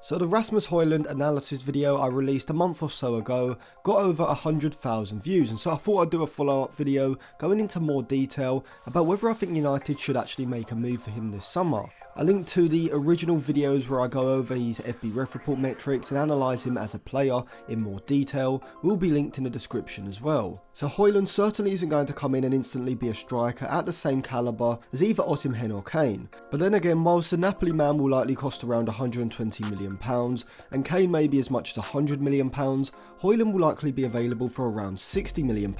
So the Rasmus Hojlund analysis video I released a month or so ago got over 100,000 views, and so I thought I'd do a follow-up video going into more detail about whether I think United should actually make a move for him this summer. A link to the original videos where I go over his FB Ref Report metrics and analyse him as a player in more detail will be linked in the description as well. So Hojlund certainly isn't going to come in and instantly be a striker at the same calibre as either Osimhen or Kane. But then again, whilst the Napoli man will likely cost around £120 million and Kane may be as much as £100 million, Hojlund will likely be available for around £60 million.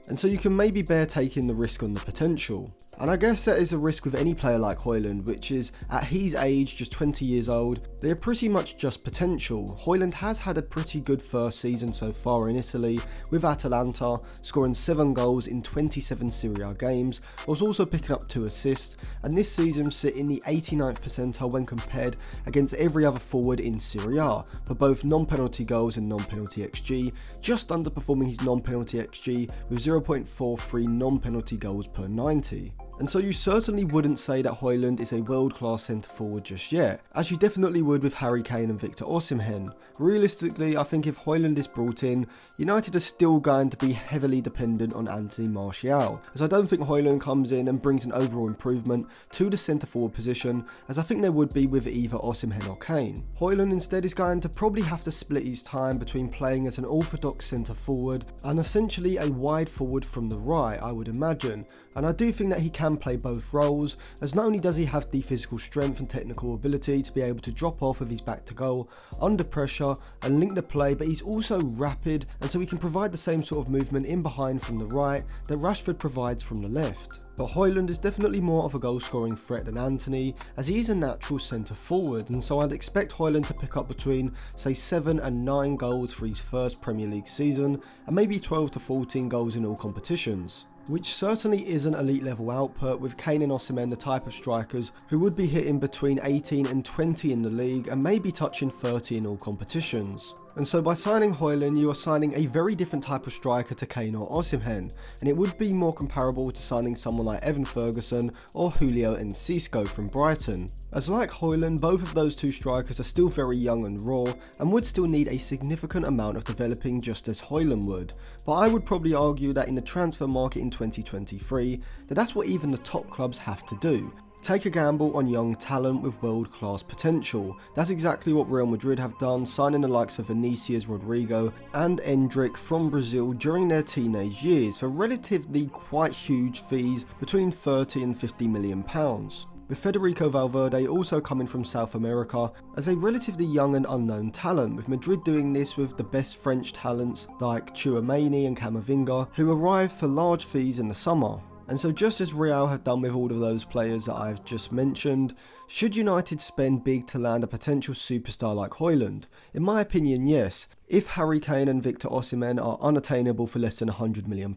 And so you can maybe bear taking the risk on the potential. And I guess that is a risk with any player like Hojlund, which is at his age, just 20 years old, they are pretty much just potential. Hojlund has had a pretty good first season so far in Italy with Atalanta, scoring 7 goals in 27 Serie A games, whilst also picking up 2 assists, and this season sit in the 89th percentile when compared against every other forward in Serie A for both non-penalty goals and non-penalty XG, just underperforming his non-penalty XG with 0.43 non-penalty goals per 90. And so you certainly wouldn't say that Hojlund is a world-class centre-forward just yet, as you definitely would with Harry Kane and Victor Osimhen. Realistically, I think if Hojlund is brought in, United are still going to be heavily dependent on Anthony Martial, as I don't think Hojlund comes in and brings an overall improvement to the centre-forward position, as I think there would be with either Osimhen or Kane. Hojlund instead is going to probably have to split his time between playing as an orthodox centre-forward and essentially a wide forward from the right, I would imagine. And I do think that he can play both roles, as not only does he have the physical strength and technical ability to be able to drop off with his back to goal under pressure and link the play, but he's also rapid, and so he can provide the same sort of movement in behind from the right that Rashford provides from the left. But Hojlund is definitely more of a goal scoring threat than Antony, as he is a natural centre forward, and so I'd expect Hojlund to pick up between say 7 and 9 goals for his first Premier League season, and maybe 12 to 14 goals in all competitions, which certainly isn't elite level output, with Kane and Osimhen the type of strikers who would be hitting between 18 and 20 in the league and maybe touching 30 in all competitions. And so by signing Hojlund, you are signing a very different type of striker to Kane or Osimhen, and it would be more comparable to signing someone like Evan Ferguson or Julio Enciso from Brighton. As like Hojlund, both of those two strikers are still very young and raw and would still need a significant amount of developing just as Hojlund would, but I would probably argue that in the transfer market in 2023, that's what even the top clubs have to do. Take a gamble on young talent with world-class potential. That's exactly what Real Madrid have done, signing the likes of Vinicius, Rodrigo and Endrick from Brazil during their teenage years for relatively quite huge fees between 30 and 50 million pounds. With Federico Valverde also coming from South America as a relatively young and unknown talent, with Madrid doing this with the best French talents like Tchouaméni and Camavinga, who arrived for large fees in the summer. And so just as Real have done with all of those players that I've just mentioned, should United spend big to land a potential superstar like Hojlund? In my opinion, yes, if Harry Kane and Victor Osimhen are unattainable for less than £100 million,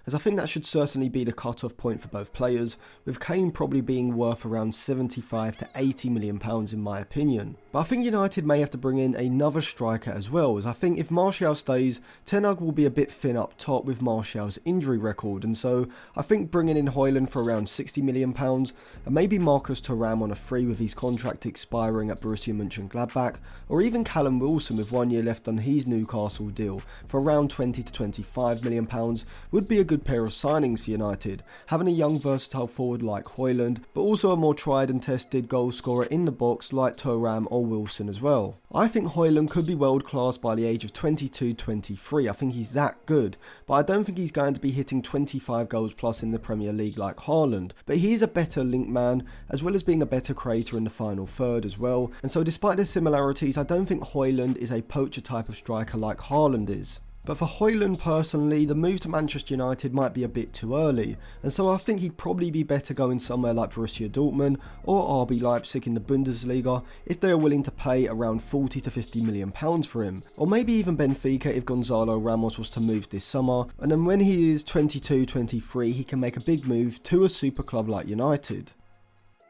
as I think that should certainly be the cut-off point for both players, with Kane probably being worth around £75 to £80 million in my opinion. But I think United may have to bring in another striker as well, as I think if Martial stays, Ten Hag will be a bit thin up top with Martial's injury record, and so I think bringing in Hojlund for around £60 million, and maybe Marcus Thuram on a free with his contract expiring at Borussia Mönchengladbach, or even Callum Wilson with 1 year left on his Newcastle deal for around £20 to £25 million would be a good pair of signings for United, having a young versatile forward like Hojlund, but also a more tried and tested goal scorer in the box like Thuram or Wilson as well. I think Hojlund could be world class by the age of 22-23, I think he's that good, but I don't think he's going to be hitting 25 goals plus in the Premier League like Haaland, but he is a better link man, as well as being a better creator in the final third as well, and so despite their similarities, I don't think Hojlund is a poacher type of striker like Haaland is. But for Hojlund personally, the move to Manchester United might be a bit too early, and so I think he'd probably be better going somewhere like Borussia Dortmund or RB Leipzig in the Bundesliga if they are willing to pay around £40 to £50 million for him, or maybe even Benfica if Gonzalo Ramos was to move this summer, and then when he is 22-23 he can make a big move to a super club like United.